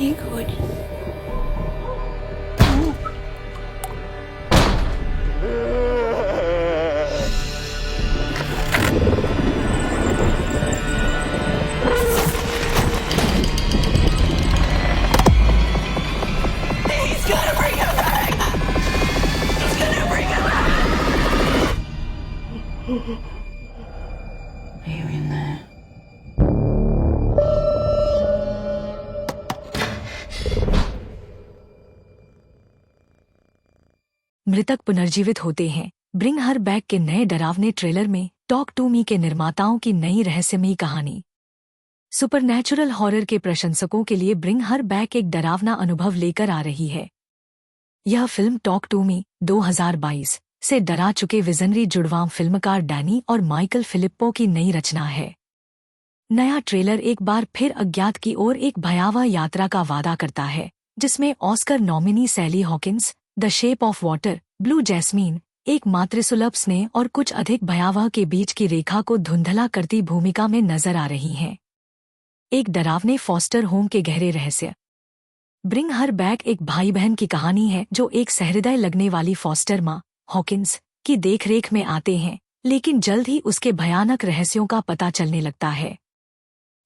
नहीं कुछ। He's gonna bring it back. He's gonna bring it back. Are you in there? मृतक पुनर्जीवित होते हैं। ब्रिंग हर बैक के नए डरावने ट्रेलर में टॉक टू मी के निर्माताओं की नई रहस्यमयी कहानी। सुपरनैचुरल हॉरर के प्रशंसकों के लिए ब्रिंग हर बैक एक डरावना अनुभव लेकर आ रही है। यह फिल्म टॉक टू मी 2022 से डरा चुके विजनरी जुड़वां फिल्मकार डैनी और माइकल फिलिप्पो की नई रचना है। नया ट्रेलर एक बार फिर अज्ञात की ओर एक भयावह यात्रा का वादा करता है, जिसमें Oscar nominee Sally Hawkins The Shape of Water, Blue Jasmine, एक मातृसुलभ स्नेह और कुछ अधिक भयावह के बीच की रेखा को धुंधला करती भूमिका में नजर आ रही हैं। एक डरावने फॉस्टर होम के गहरे रहस्य। ब्रिंग हर बैक एक भाई बहन की कहानी है जो एक सहृदय लगने वाली फॉस्टर माँ हॉकिंस की देखरेख में आते हैं, लेकिन जल्द ही उसके भयानक रहस्यों का पता चलने लगता है।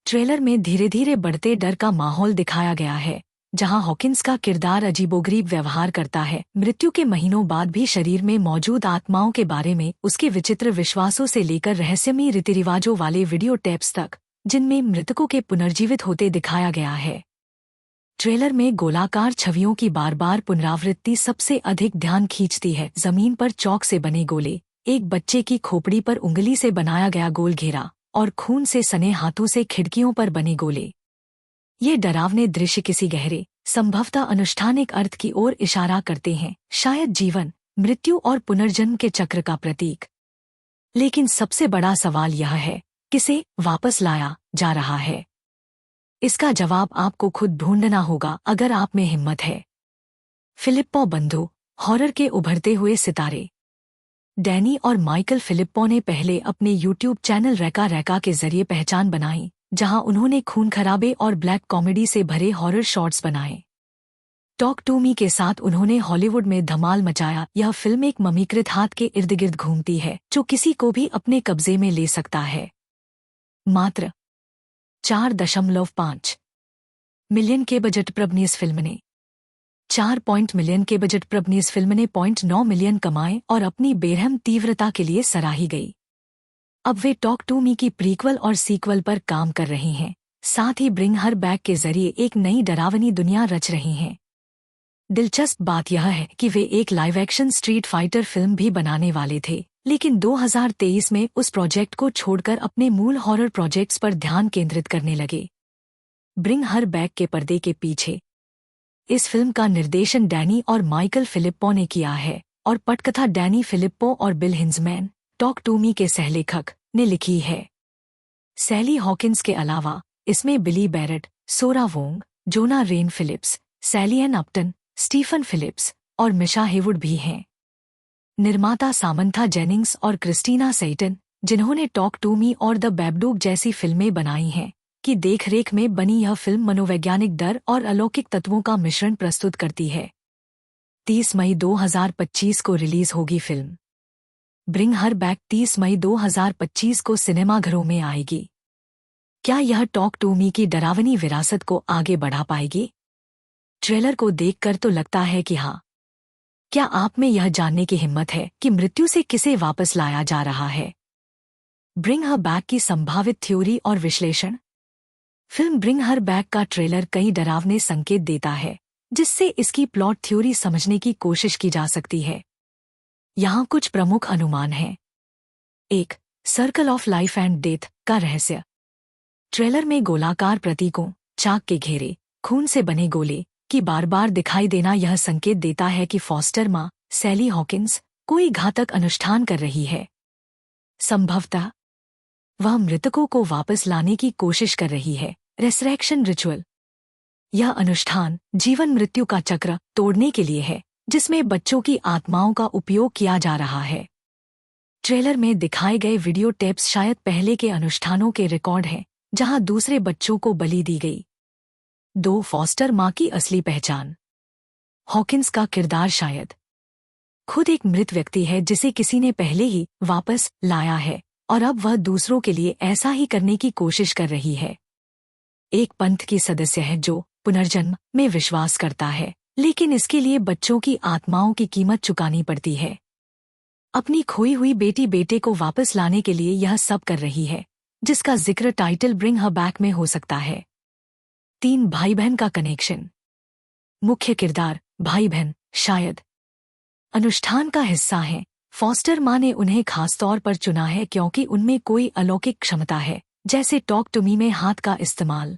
ट्रेलर में धीरे धीरे बढ़ते डर का माहौल दिखाया गया है, जहां हॉकिंस का किरदार अजीबोगरीब व्यवहार करता है, मृत्यु के महीनों बाद भी शरीर में मौजूद आत्माओं के बारे में, उसके विचित्र विश्वासों से लेकर रहस्यमयी रीति-रिवाजों वाले वीडियो टेप्स तक, जिनमें मृतकों के पुनर्जीवित होते दिखाया गया है। ट्रेलर में गोलाकार छवियों की बार बार पुनरावृत्ति सबसे अधिक ध्यान खींचती है। जमीन पर चौक से बने गोले, एक बच्चे की खोपड़ी पर उंगली से बनाया गया गोल घेरा और खून से सने हाथों से खिड़कियों पर बने गोले। ये डरावने दृश्य किसी गहरे, संभवतः अनुष्ठानिक अर्थ की ओर इशारा करते हैं, शायद जीवन, मृत्यु और पुनर्जन्म के चक्र का प्रतीक। लेकिन सबसे बड़ा सवाल यह है, किसे वापस लाया जा रहा है? इसका जवाब आपको खुद ढूंढना होगा अगर आप में हिम्मत है। फिलिप्पो बंधु, हॉरर के उभरते हुए सितारे। डैनी और माइकल फिलिप्पो ने पहले अपने यूट्यूब चैनल रेका रेका के जरिए पहचान बनाई, जहां उन्होंने खून खराबे और ब्लैक कॉमेडी से भरे हॉरर शॉट्स बनाए। टॉक टू मी के साथ उन्होंने हॉलीवुड में धमाल मचाया। यह फिल्म एक ममीकृत हाथ के इर्द गिर्द घूमती है, जो किसी को भी अपने कब्जे में ले सकता है। मात्र 4.5 मिलियन के बजट प्रबनी इस फिल्म ने 4 मिलियन के बजट प्रबनी इस फिल्म ने 0.9 मिलियन कमाए और अपनी बेरहम तीव्रता के लिए सराही गई। अब वे टॉक टू मी की प्रीक्वल और सीक्वल पर काम कर रही हैं, साथ ही ब्रिंग हर बैक के जरिए एक नई डरावनी दुनिया रच रही हैं। दिलचस्प बात यह है कि वे एक live action street fighter film भी बनाने वाले थे, लेकिन 2023 में उस प्रोजेक्ट को छोड़कर अपने मूल हॉरर प्रोजेक्ट्स पर ध्यान केंद्रित करने लगे। ब्रिंग हर बैक के पर्दे के पीछे। इस फिल्म का निर्देशन डैनी और माइकल फिलिप्पो ने किया है और पटकथा डैनी फिलिप्पो और बिल हिंजमैन, टॉक टू मी के सहलेखक, ने लिखी है। सैली हॉकिंस के अलावा इसमें बिली बैरेट, सोरा वोंग, जोना रेन फिलिप्स, सैली एन अपटन, स्टीफन फिलिप्स और मिशा हेवुड भी हैं। निर्माता सामंथा जेनिंग्स और क्रिस्टीना सेइटन, जिन्होंने टॉक टू मी और द बैबडूग जैसी फिल्में बनाई हैं, की देखरेख में बनी यह फिल्म मनोवैज्ञानिक डर और अलौकिक तत्वों का मिश्रण प्रस्तुत करती है। 30 मई 2025 को रिलीज होगी फिल्म। ब्रिंग हर बैक 30 मई 2025 को सिनेमाघरों में आएगी। क्या यह टॉक टू मी की डरावनी विरासत को आगे बढ़ा पाएगी? ट्रेलर को देखकर तो लगता है कि हाँ। क्या आप में यह जानने की हिम्मत है कि मृत्यु से किसे वापस लाया जा रहा है? ब्रिंग हर बैक की संभावित थ्योरी और विश्लेषण। फिल्म ब्रिंग हर बैक का ट्रेलर कई डरावने संकेत देता है, जिससे इसकी प्लॉट थ्योरी समझने की कोशिश की जा सकती है। यहाँ कुछ प्रमुख अनुमान हैं। 1. Circle of life and death का रहस्य। ट्रेलर में गोलाकार प्रतीकों, चाक के घेरे, खून से बने गोले की बार बार दिखाई देना यह संकेत देता है कि फॉस्टर माँ सैली हॉकिंस कोई घातक अनुष्ठान कर रही है। संभवतः वह मृतकों को वापस लाने की कोशिश कर रही है। रेसरेक्शन रिचुअल। यह अनुष्ठान जीवन मृत्यु का चक्र तोड़ने के लिए है, जिसमें बच्चों की आत्माओं का उपयोग किया जा रहा है। ट्रेलर में दिखाए गए वीडियो टेप्स शायद पहले के अनुष्ठानों के रिकॉर्ड हैं, जहां दूसरे बच्चों को बलि दी गई। 2 फॉस्टर माँ की असली पहचान। हॉकिंस का किरदार शायद खुद एक मृत व्यक्ति है जिसे किसी ने पहले ही वापस लाया है और अब वह दूसरों के लिए ऐसा ही करने की कोशिश कर रही है। एक पंथ की सदस्य है जो पुनर्जन्म में विश्वास करता है, लेकिन इसके लिए बच्चों की आत्माओं की कीमत चुकानी पड़ती है। अपनी खोई हुई बेटे को वापस लाने के लिए यह सब कर रही है, जिसका जिक्र टाइटल ब्रिंग हर बैक में हो सकता है। 3 भाई बहन का कनेक्शन। मुख्य किरदार भाई बहन शायद अनुष्ठान का हिस्सा हैं। फॉस्टर माँ ने उन्हें खासतौर पर चुना है क्योंकि उनमें कोई अलौकिक क्षमता है, जैसे टॉक टू मी में हाथ का इस्तेमाल।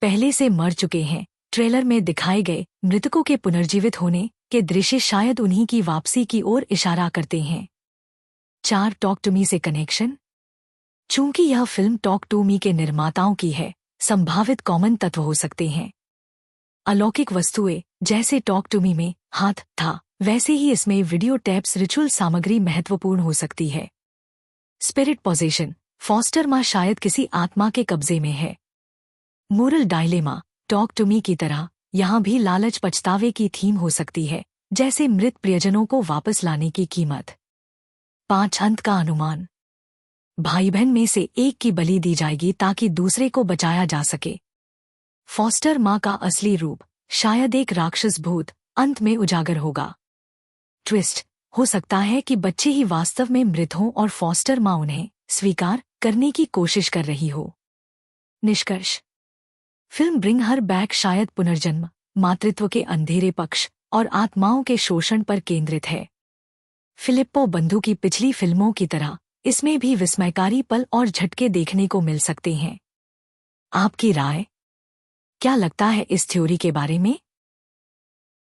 पहले से मर चुके हैं। ट्रेलर में दिखाए गए मृतकों के पुनर्जीवित होने के दृश्य शायद उन्हीं की वापसी की ओर इशारा करते हैं। 4 टॉक टू मी से कनेक्शन। चूंकि यह फिल्म टॉक टू मी के निर्माताओं की है, संभावित कॉमन तत्व हो सकते हैं। अलौकिक वस्तुएं जैसे टॉक टू मी में हाथ था, वैसे ही इसमें वीडियो टेप्स रिचुअल सामग्री महत्वपूर्ण हो सकती है। Spirit possession. फॉस्टर माँ शायद किसी आत्मा के कब्जे में है। Moral dilemma. Talk to Me की तरह यहाँ भी लालच पछतावे की थीम हो सकती है, जैसे मृत प्रियजनों को वापस लाने की कीमत। 5 अंत का अनुमान। भाई बहन में से एक की बलि दी जाएगी ताकि दूसरे को बचाया जा सके। फॉस्टर माँ का असली रूप शायद एक राक्षस भूत अंत में उजागर होगा। ट्विस्ट। हो सकता है कि बच्चे ही वास्तव में मृत हों और फॉस्टर माँ उन्हें स्वीकार करने की कोशिश कर रही हो। निष्कर्ष। फिल्म ब्रिंग हर बैक शायद पुनर्जन्म, मातृत्व के अंधेरे पक्ष और आत्माओं के शोषण पर केंद्रित है। फिलिप्पो बंधु की पिछली फिल्मों की तरह इसमें भी विस्मयकारी पल और झटके देखने को मिल सकते हैं। आपकी राय क्या लगता है इस थ्योरी के बारे में?